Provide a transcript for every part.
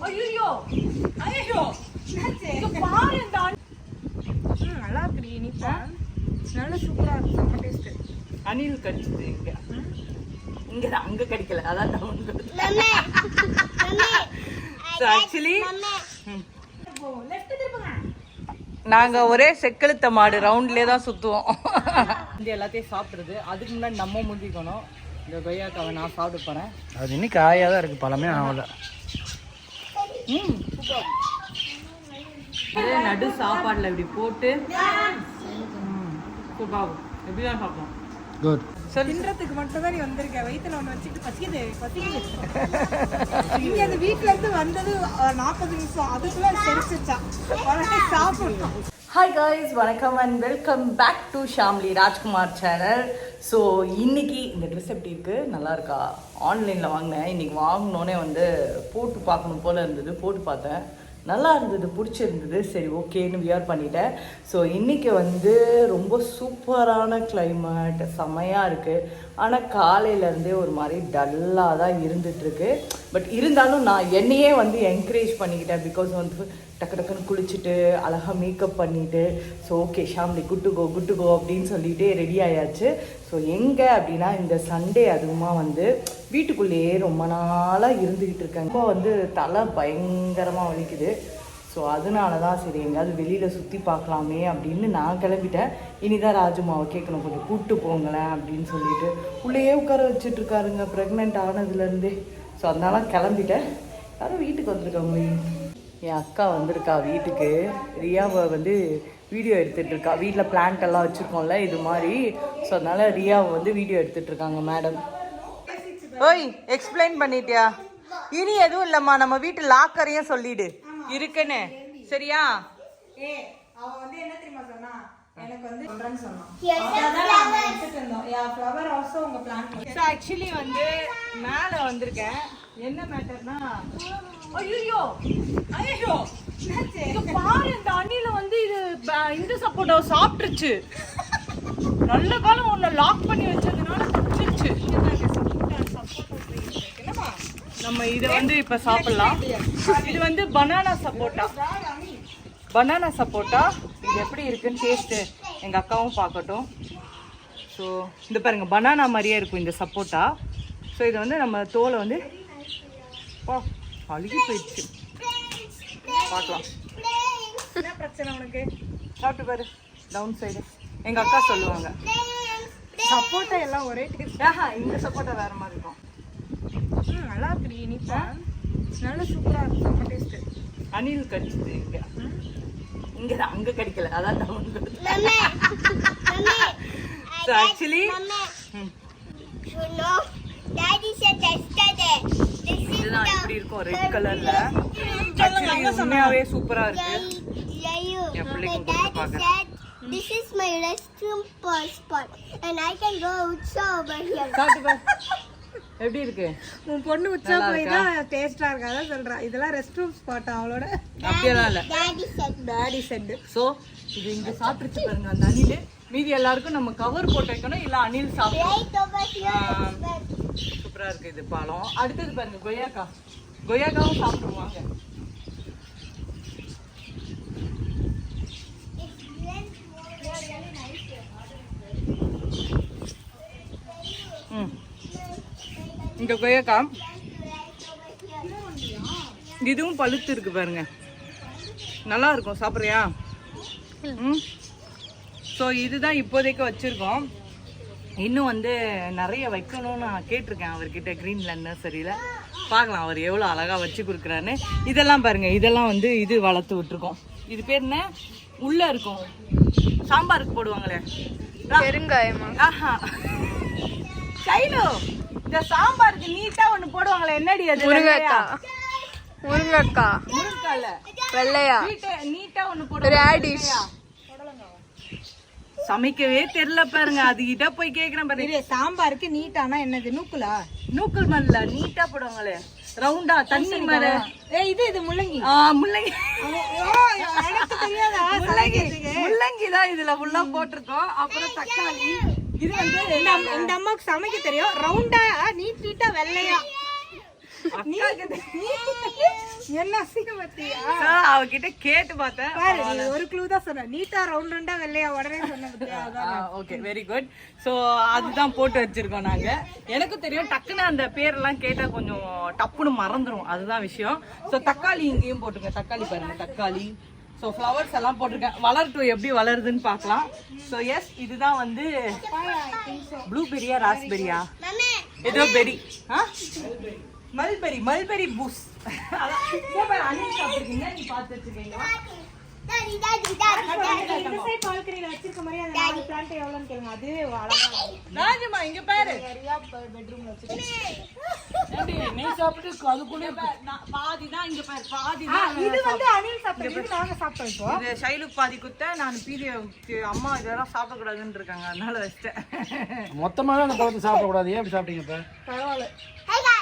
ஐயோ ஐயோ இது பாரு இந்த நல்லா இருக்கு இனிப்பா நல்ல சூப்பரா இருக்கு செம்ம டேஸ்ட் அணில் கடிச்சது இங்க அங்க கடிக்கல அதான் டவுன் ஆக்சுவலி நாங்க ஒரே செக்கெழுத்த மாடு ரவுண்ட்லயே தான் சுத்துவோம். இந்த எல்லாத்தையும் சாப்பிடுறது அதுக்கு முன்னாடி நம்ம முந்திக்கணும். இந்த கொய்யாக்காவை நான் சாப்பிட்டு போறேன். அது இன்னும் காயாக தான் இருக்கு, பழமே ஆகல. நடு சாப்பாடுல இப்படி போட்டு எப்படிதான் சாப்பிடலாம். குட். தின்றதுக்கு மட்டும் தான் நீ வந்திருக்க. வயிற்றுல ஒன்று வச்சுட்டு பசிக்குது இங்கே அந்த வீட்டில இருந்து வந்தது 40 நிமிஷம் அதுக்குள்ள செரிச்சிச்சா சாப்பிடணும். ஹாய் காய்ஸ், வணக்கம் and welcome back to Shamli Rajkumar channel. So இன்னைக்கு இந்த ட்ரெஸ் எப்படி இருக்குது, நல்லா இருக்கா? ஆன்லைனில் வாங்கினேன். இன்றைக்கி வாங்கினோன்னே போட்டு பார்க்கணும் போல் இருந்தது. போட்டு பார்த்தேன், நல்லா இருந்தது, பிடிச்சிருந்தது. சரி ஓகேன்னு வியர் பண்ணிட்டேன். ஸோ இன்றைக்கி ரொம்ப சூப்பரான கிளைமேட், செம்மையாக இருக்குது. ஆனால் காலையிலேருந்தே ஒரு மாதிரி டல்லாக தான் இருந்துகிட்ருக்கு. பட் இருந்தாலும் நான் என்னையே என்கரேஜ் பண்ணிக்கிட்டேன். பிகாஸ் டக்கு டக்குன்னு குளிச்சுட்டு அழகாக மேக்கப் பண்ணிவிட்டு ஸோ ஓகே ஷாம்லி குட்டு கோ அப்படின்னு சொல்லிட்டு ரெடி ஆயாச்சு. ஸோ எங்கே அப்படின்னா இந்த சண்டே அதுவுமா வீட்டுக்குள்ளேயே ரொம்ப நாளாக இருந்துக்கிட்டு இருக்கேன். இப்போ தலை பயங்கரமாக வலிக்குது. ஸோ அதனால தான் சரி எங்கேயாவது வெளியில் சுற்றி பார்க்கலாமே அப்படின்னு நான் கிளம்பிட்டேன். இனிதான் ராஜுமாவை கேட்கணும், கொஞ்சம் கூப்பிட்டு போங்களேன் அப்படின்னு சொல்லிட்டு உள்ளேயே உட்கார வச்சுட்ருக்காருங்க ப்ரெக்னென்ட் ஆனதுலேருந்தே. ஸோ அதனால கிளம்பிட்டேன். யாரும் வீட்டுக்கு வந்திருக்காங்க. என் அக்கா வந்திருக்கா வீட்டுக்கு. ரியாவை வீடியோ எடுத்துகிட்ருக்கா. வீட்டில் பிளான்ட் எல்லாம் வச்சுருக்கோம்ல இது மாதிரி. ஸோ அதனால் ரியாவை வீடியோ எடுத்துகிட்ருக்காங்க மேடம். ஓய், எக்ஸ்பிளைன் பண்ணிட்டியா? இனி எதுவும் இல்லைம்மா, நம்ம வீட்டு லாக்கரையும் சொல்லிடு இருக்குன்னு, சரியா? அவன் என்ன தெரியுமா சொன்னா, எனக்கு ஆக்சுவலி மேலே வந்திருக்கேன். என்ன மேட்டர்னா, ஐயோ ஐயோ பாரு இந்த அணில இது இந்த சப்போட்டா சாப்பிட்டுருச்சு. நல்ல காலம் ஒன்று லாக் பண்ணி வச்சதுனால தப்பிச்சிருச்சு. நம்ம இதை இப்போ சாப்பிடலாம். இது பனானா சப்போட்டா. இது எப்படி இருக்குன்னு டேஸ்ட்டு எங்கள் அக்காவும் பார்க்கட்டும். ஸோ இந்த பாருங்க, பனானா மாதிரியே இருக்கும் இந்த சப்போட்டா. ஸோ இதை நம்ம தோலை அழுகி போயிடுச்சு. பார்க்கலாம் என்ன பிரச்சனை உனக்கு. சாப்பிட்டு பாரு, டவுன் சைடு. எங்கள் அக்கா சொல்லுவாங்க சப்போட்டா எல்லாம் ஒரே டேஸ்ட். இந்த சப்போட்டா வேற மாதிரி இருக்கும். நல்லா இருக்கு இனிப்பா நல்ல சூப்பரா இருக்கு செம்ம டேஸ்ட். அணில் கடிச்சது இங்க அங்க கடிக்கல, அதான் டவுன். ஸோ ஆக்சுவலி இதுதான் இப்படி இருக்கும் ரெட் கலர்ல. ஆக்சுவலி உண்மையாவே சூப்பரா இருக்கு. என் பிள்ளைக்கும் கொடுத்து பார்க்கறேன். This is my restroom spot and I can go outside over here. எப்படி இருக்கு? உன் பொண்ணு உச்சா போய் தான் டேஸ்டா இருக்கு அதான் சொல்றா. இதெல்லாம் ரெஸ்ட் ரூம் ஸ்பாட் அவளோட. அப்படியெல்லாம் இல்ல, டாடி செட். சோ இது இங்க சாப்பிட்டுச்சு பாருங்க அந்த அணில். மீதி எல்லாருக்கும் நம்ம கவர் போட்டு வைக்கணும், இல்ல அணில் சாப்பிடும். சூப்பரா இருக்கு இது பழம். அடுத்தது பாருங்க கொய்யாக்காவும் சாப்பிடுவாங்க. இந்த கொய்யாக்கா இதுவும் பழுத்து இருக்கு பாருங்க, நல்லா இருக்கும். சாப்பிட்றியா? ஸோ இதுதான் இப்போதைக்கு வச்சுருக்கோம். இன்னும் நிறைய வைக்கணும்னு நான் கேட்டிருக்கேன் அவர்கிட்ட கிரீன்லேண்ட் நர்சரியில். பார்க்கலாம் அவர் எவ்வளோ அழகாக வச்சு கொடுக்குறான்னு. இதெல்லாம் பாருங்கள், இதெல்லாம் இது வளர்த்து விட்டுருக்கோம். இது பேர் என்ன, உள்ளே இருக்கும் சாம்பாருக்கு போடுவாங்களே பெருங்காயமா? ஆஹா கைலோ, இந்த சாம்பாருக்கு நீட்டா ஒன்று போடுவாங்களே, என்னடி அது? முருங்கைக்காய் இல்ல, வெள்ளையா நீட்டா ஒன்று போடுவாங்க. சமைக்கவே தெரியல பாருங்க, அது கிட்ட போய் கேக்குறேன் பாருங்க. சாம்பாருக்கு நீட்டானா என்னது? நூக்கல் மல்ல நீட்டா போடுவாங்களே ரவுண்டா தண்ணி மாதிரி. இது முள்ளங்கி. முள்ளங்கி முள்ளங்கி தான் இதுல ஃபுல்லா போட்டிருக்கோம். அப்புறம் தக்காளி. இது இந்த அம்மாவுக்கு சமைக்க தெரியும். ரவுண்டா நீட்டா வெள்ளையா. என்ன அசிங்கம் பத்தியா? அவகிட்ட கேட்டு பார்த்தேன். பாரு, நீ ஒரு க்ளூ தான் சொன்ன. நீட்டா ரவுண்ட் ரவுண்டா வெள்ளையா உடனே சொன்ன பத்தியா? அதான். Okay, very good. ஸோ அதுதான் போட்டு வச்சிருக்கோம் நாங்க. எனக்கும் தெரியும், டக்குன்னு அந்த பேரெல்லாம் கேட்டா கொஞ்சம் டப்புன்னு மறந்துடும், அதுதான் விஷயம். ஸோ தக்காளி இங்கேயும் போட்டுருங்க. தக்காளி பாருங்க, தக்காளி. ஸோ ஃப்ளவர்ஸ் எல்லாம் போட்டிருக்கேன். வளரட்டும், எப்படி வளருதுன்னு பார்க்கலாம். ஸோ எஸ், இதுதான் வந்து ப்ளூபெரியா ராஸ்பெரியா ஏதோ பெரி, மல்பெரி, மல்பெரி பூஸ். அணில் சாப்பிட்டுருக்கீங்க, நீ பார்த்து வச்சுக்கீங்க. இந்த சைடு பால்கனில வச்சிருக்க மாதிரி அந்த 4 பிளான்ட் எவ்வளவுன்னு கேளுங்க. அது அழகா ராஜமா இங்க பாரு. பெட்ரூம்ல வச்சிருக்கேன். நீ சாப்பிட்டு அதுக்குள்ளே பாதி தான் இங்க பாரு, பாதி தான். இது வந்து அணில் சாப்பிடுறது, நாங்க சாப்பிட்டோம். இப்போ இது ஷைலுக்கு பாதி குத்த, நான் பீதி அம்மா இதெல்லாம் சாப்பிடக்கூடாதுன்னு இருக்காங்க, அதனால வச்சிட்டேன். மொத்தமாக அந்த பழத்தை சாப்பிடக்கூடாது. ஏன் அப்படி சாப்பிட்டீங்க இப்போ? பரவாயில்ல.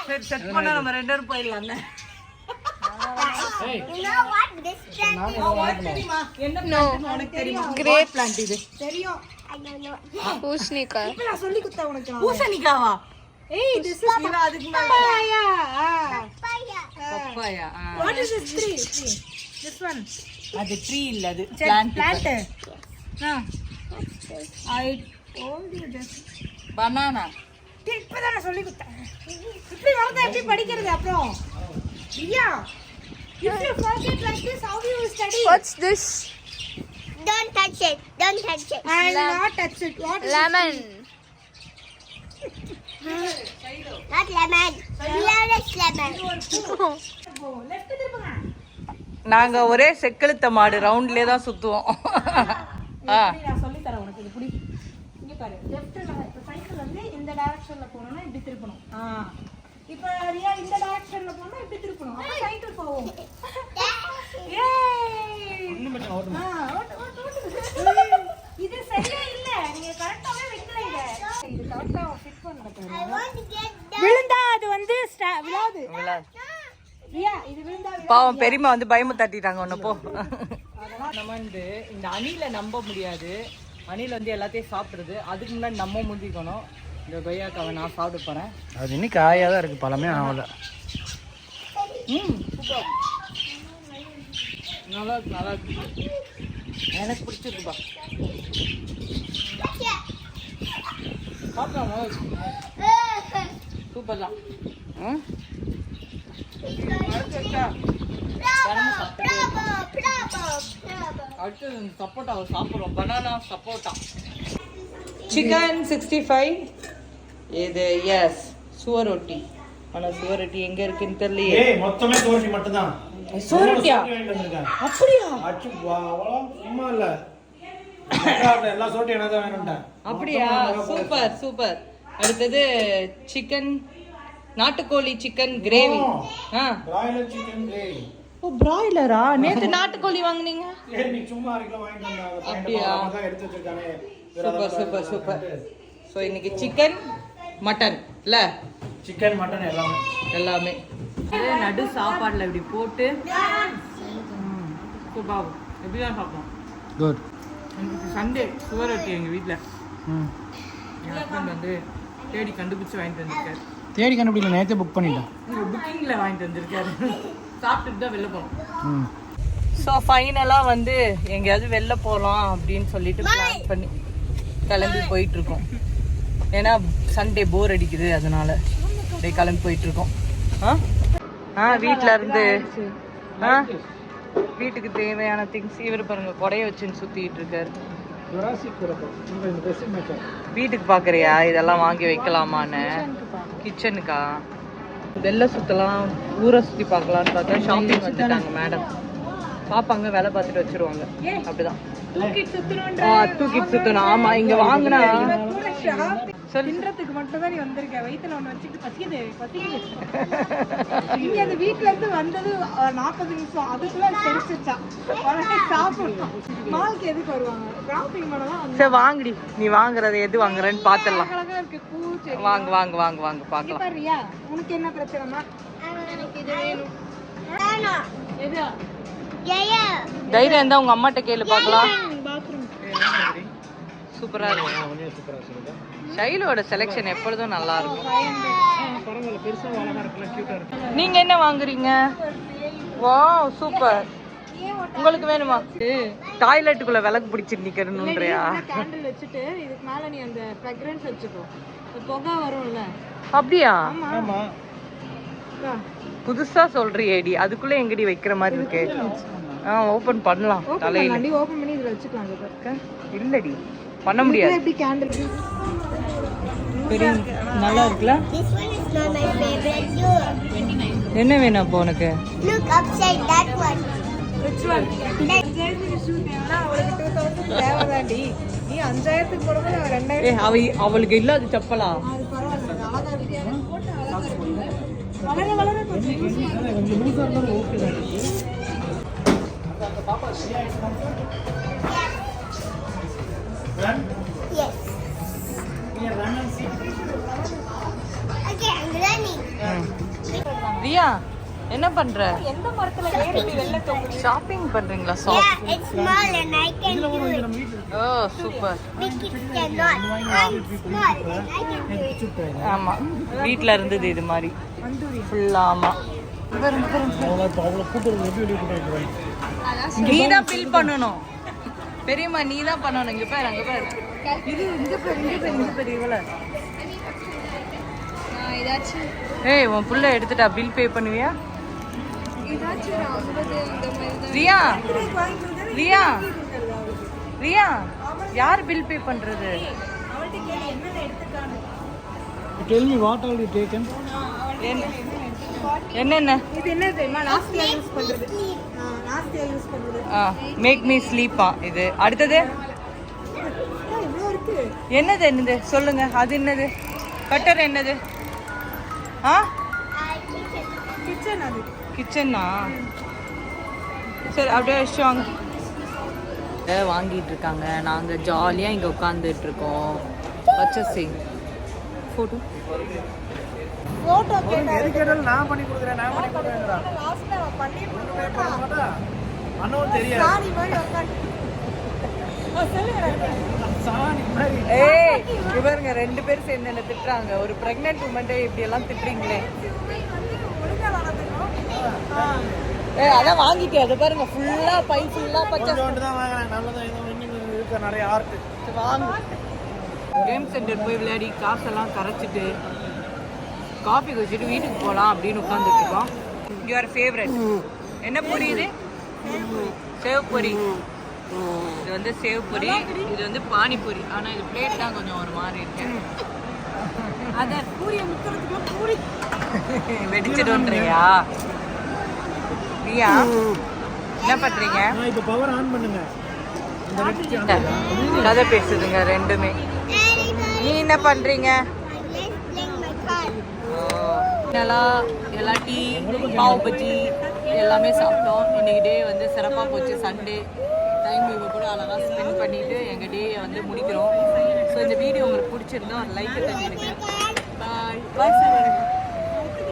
சரி, செட் பண்ணா நம்ம 2 பேரும் போயிடலாம். You know what this plant is? என்ன plant உனக்கு தெரியுமா? கிரேப் பிளான்ட் இது. தெரியும். I don't know. பூசணிக்காய். இப்ப நான் சொல்லி குத்தா உனக்கு. பூசணிக்காவா? ஏய், this is இல்ல, அதுக்கு மேல papaya. Papaya. Papaya. What is this tree? This one. அது ட்ரீ இல்ல, அது Plant. Plant. I told you just. Banana. இப்பதான் நான் சொல்லி குத்தேன். இப்படி வளர்ந்தா எப்படி படிக்கிறது அப்புறம்? ஐயா, if you forget like this, how do you study? What's this? Don't touch it. Don't touch it. I will not touch it. What is Lemon. Not lemon. Lawless lemon. left திருப்புங்க. நாங்க ஒரே செக்கெழுத்த மாடு, ரவுண்ட்லயே தான் சுத்துவோம். நான் சொல்லி தரேன் உனக்கு, இது புடி. இங்க பாரு, லெஃப்ட்ல இப்ப சைக்கிள் வந்து இந்த டைரக்ஷன்ல போறோம்னா இப்படி திருப்பணும். இப்ப ரியா இந்த டைரக்ஷன்ல போனா இப்படி திருப்பணும். அப்ப சைக்கிள் போகும். ஏய்! இது சரியா இல்ல. நீங்க கரெக்ட்டாவே வைக்கல இத. இது கரெக்ட்டா ஃபிட் பண்ணல I பாரு. want to get down. விழுந்தா அது வந்து விழாது. ரியா, இது விழுந்தா பாவம், பெரியம்மா வந்து பயமு தட்டிட்டாங்க ஒண்ணு போ. நம்ம வந்து இந்த அணில நம்ப முடியாது. அணில் வந்து எல்லாத்தையும் சாப்பிடுறது. அதுக்கு முன்னாடி நம்ம முந்திக்கணும். இந்த கொய்யாக்காவை நான் சாப்பிட போறேன். அது இன்னும் காயாக தான் இருக்குது, பழமே ஆகலை. சூப்பர், நல்லா இருக்கு, நல்லா இருக்கு. எனக்கு பிடிச்சிருக்குப்பா. சாப்பிடலாமா? சூப்பர் தான். அடுத்து சப்போட்டாவை சாப்பிட்றோம். பனானா சப்போட்டா. சிக்கன் 65. இது எஸ் சுவரொட்டி. ஆனா சுவரொட்டி எங்க இருக்குன்னு தெரியலையே. மொத்தமே சுவரொட்டி மட்டும்தான். சுவரொட்டியா? அப்படியா? சும்மா இல்ல, எல்லா சுவரொட்டி எனக்கு வேணும்டா. அப்படியா? Super super. அடுத்தது சிக்கன், நாட்டுக்கோழி chicken gravy. Broiler chicken gravy. ஓ, பிராய்லரா? நேத்து நாட்டுக்கோழி வாங்குனீங்க? நீ சும்மா 1 கிலோ வாங்கிட்டு வந்தாங்க. அப்படியா? எடுத்து வச்சிருக்கானே. Super super super. ஸோ இன்னைக்கு சிக்கன் மட்டன் இல்ல, சிக்கன் மட்டன் எல்லாமே எல்லாமே நடு சாப்பாடுல இப்படி போட்டு பாபு எப்படிதான் சாப்பிடும். குட். இன்னைக்கு சண்டே சுவரொட்டி எங்கள் வீட்டில் என் ஹஸ்பண்ட் வந்து தேடி கண்டுபிடிச்சி வாங்கிட்டு வந்திருக்காரு. தேடி கண்டுபிடிக்கல, நேற்றே புக் பண்ணிட்டேன். புக்கிங்கில் வாங்கிட்டு வந்திருக்காரு. சாப்பிட்டுட்டு தான் வெளில போகணும். ஸோ ஃபைனலாக வந்து எங்கேயாவது வெளில போகலாம் அப்படின்னு சொல்லிட்டு பிளான் பண்ணி கிளம்பி போயிட்டுருக்கோம். ஏன்னா சண்டே போர் அடிக்குது, அதனால அப்படியே கிளம்பி போயிட்டுருக்கோம். வீட்டில் இருந்து வீட்டுக்கு தேவையான திங்ஸ் இவர் பாருங்க கொடைய வச்சுன்னு சுற்றிட்டு இருக்காரு. வீட்டுக்கு பார்க்குறியா இதெல்லாம் வாங்கி வைக்கலாமான்னு? கிச்சனுக்கா? வெளில சுற்றலாம், ஊரை சுற்றி பார்க்கலான்னு பார்த்தா ஷாப்பிங் வந்துட்டாங்க மேடம். பாப்பாங்க வேலை பார்த்துட்டு வச்சிருவாங்க. அப்படிதான் தூக்கிட்டு சுத்தணும். ஆமா, இங்க வாங்கினா சொல்லின்றதுக்கு மட்டும் தான் நீ வந்திருக்க. வயித்துல ஒண்ணு வச்சுட்டு பசிக்குது பசிக்குது. இங்க அந்த வீட்டுல இருந்து வந்தது 40 நிமிஷம், அதுக்குள்ள தெரிச்சிச்சா உடனே சாப்பிடணும். மாலுக்கு எதுக்கு வருவாங்க? ஷாப்பிங் பண்ணலாம். சரி வாங்கடி, நீ வாங்குறது எது வாங்குறேன்னு பாத்துடலாம். அழகா இருக்கு பூ செடி. வாங்க வாங்க வாங்க வாங்க பாக்கலாம். பாரியா, உனக்கு என்ன பிரச்சனைமா? எனக்கு இது வேணும். எது தைரியம் இருந்தா உங்க அம்மாட்ட கேளு பாக்கலாம். பாத்ரூம் சூப்பரா இருக்கு. ஷைலோட செலெக்ஷன் எப்பொழுதும் நல்லா இருக்கும். நீங்க என்ன வாங்குறீங்க? Wow super. உங்களுக்கு வேணுமா? டாய்லெட்டுக்குள்ள விளக்கு பிடிச்சி நிக்கணும்ன்றியா? கேண்டில் வச்சுட்டு இதுக்கு மேல நீ அந்த ஃப்ராக்ரன்ஸ் வச்சுக்கோ. புகை வரும்ல. அப்படியா? ஆமா. புதுசா சொல்றியேடி. அதுக்குள்ள எங்கடி வைக்கிற மாதிரி இருக்கு? ஓபன் பண்ணலாம். தலையில நீ ஓபன் பண்ணி இதுல வச்சுக்கலாம். பாருங்க. இல்லடி பண்ண முடியாது. எப்படி கேண்டில் பெரிய நல்லா இருக்குல? This one is not my favorite too. என்ன வேணும் அப்போ உனக்கு? Look upside that one. which one? அஞ்சாயிரத்துக்கு ஷூ தேவைன்னா அவளுக்கு 2000 தேவைதாண்டி. நீ 5000க்கு போடும்போது அவ 2000. அவளுக்கு இல்ல அது செப்பலா? அது பரவாயில்ல. அழகா இருக்கு. போட்டு அழகா இருக்கு. வளர கொஞ்சம் கொஞ்சம் லூஸா இருந்தாலும் ஓகே தான். பாப்பா சியா Yes. Okay, I'm running. Riya என்ன பண்ற? எந்த மரத்துல ஏறி வெள்ள தொங்குது? ஷாப்பிங் பண்றீங்களா? Yeah, it's small and I can do it. Oh super. Big kids cannot. I'm small and I can do it. ஆமா வீட்ல இருந்தது இது மாதிரி ஃபுல்லா. ஆமா அவ்வளோ கூட்டுறது எப்படி வெளியே கூட்டு வைக்கிறேன்? நீ தான் பில் பண்ணணும் பெரியம்மா. நீ தான் பண்ணணும். இங்க பாரு அங்க பாரு. இது இங்க பாரு இவள. இதாச்சும் ஏய் உன் புள்ள எடுத்துட்டா பில் பே பண்ணுவியா? இதாச்சும் 50 இந்த மாதிரி ரியா ரியா ரியா யார் பில் பே பண்றது? அவள்கிட்ட கேளு என்னென்ன எடுத்துக்கான்னு. Tell me what all you taken? என்னென்ன? இது என்ன தெரியுமா? நாஸ்தியா யூஸ் பண்றது. நாஸ்தியா யூஸ் பண்றது. மேக் மீ ஸ்லீப்பா இது. அடுத்தது இவ்வளோ இருக்கு. என்னது சொல்லுங்க. அது என்னது? கட்டர் என்னது? கிச்சன் அது. கிச்சனா? சரி அப்படியே வச்சுவாங்க. வாங்கிட்டு இருக்காங்க. நாங்கள் ஜாலியாக இங்கே உட்காந்துட்டு இருக்கோம். பச்சை ஃபோட்டோ ஃபோட்டோ எது கேட்டாலும் நான் பண்ணி கொடுக்குறேன் லாஸ்ட்ல பண்ணி கொடுத்தா அண்ணவும் தெரியாது. சாரி மாதிரி உட்காந்து சாணி மாதிரி. ஏய் இவருங்க 2 பேரும் சேர்ந்து என்ன திட்டுறாங்க. ஒரு பிரெக்னென்ட் உமன்டே இப்படி எல்லாம் திட்டுறீங்களே. அதான் வாங்கிட்டே. அதை பாருங்க ஃபுல்லா பை ஃபுல்லா பச்சை. தான் வாங்குறேன். நல்லதான் இருக்க நிறைய ஆர்ட். வாங்க கேம் சென்டர் போய் விளையாடி காசெல்லாம் கரைச்சிட்டு காஃபி குடிச்சிட்டு வீட்டுக்கு போகலாம் அப்படின்னு உட்காந்துட்டு இருக்கோம். யுவர் ஃபேவரட் என்ன பொரி? இது சேவ் பொரி. இது வந்து சேவ் பொரி. இது வந்து பானிபூரி. ஆனால் இது பிளேட் தான் கொஞ்சம் ஒரு மாதிரி இருக்கு. அத பூரிய முத்துறதுக்குள்ள பூரி வெடிச்சிடும்ன்றியா? ரியா என்ன பண்றீங்க? இப்போ பவர் ஆன் பண்ணுங்க. கதை பேசுதுங்க 2மே. நீ என்ன பண்றீங்க? எல்லாம் டீ பாவ் பஜ்ஜி எல்லாமே சாப்பிட்டோம். இன்னைக்கு டே வந்து சிறப்பாக போச்சு. சண்டே டைம் இவங்க கூட அழகாக ஸ்பெண்ட் பண்ணிட்டு எங்கள் டேயை வந்து முடிக்கிறோம். ஸோ இந்த வீடியோ உங்களுக்கு பிடிச்சிருந்தா ஒரு லைக் தட்டிடுங்க. பாய் பாய் சார்.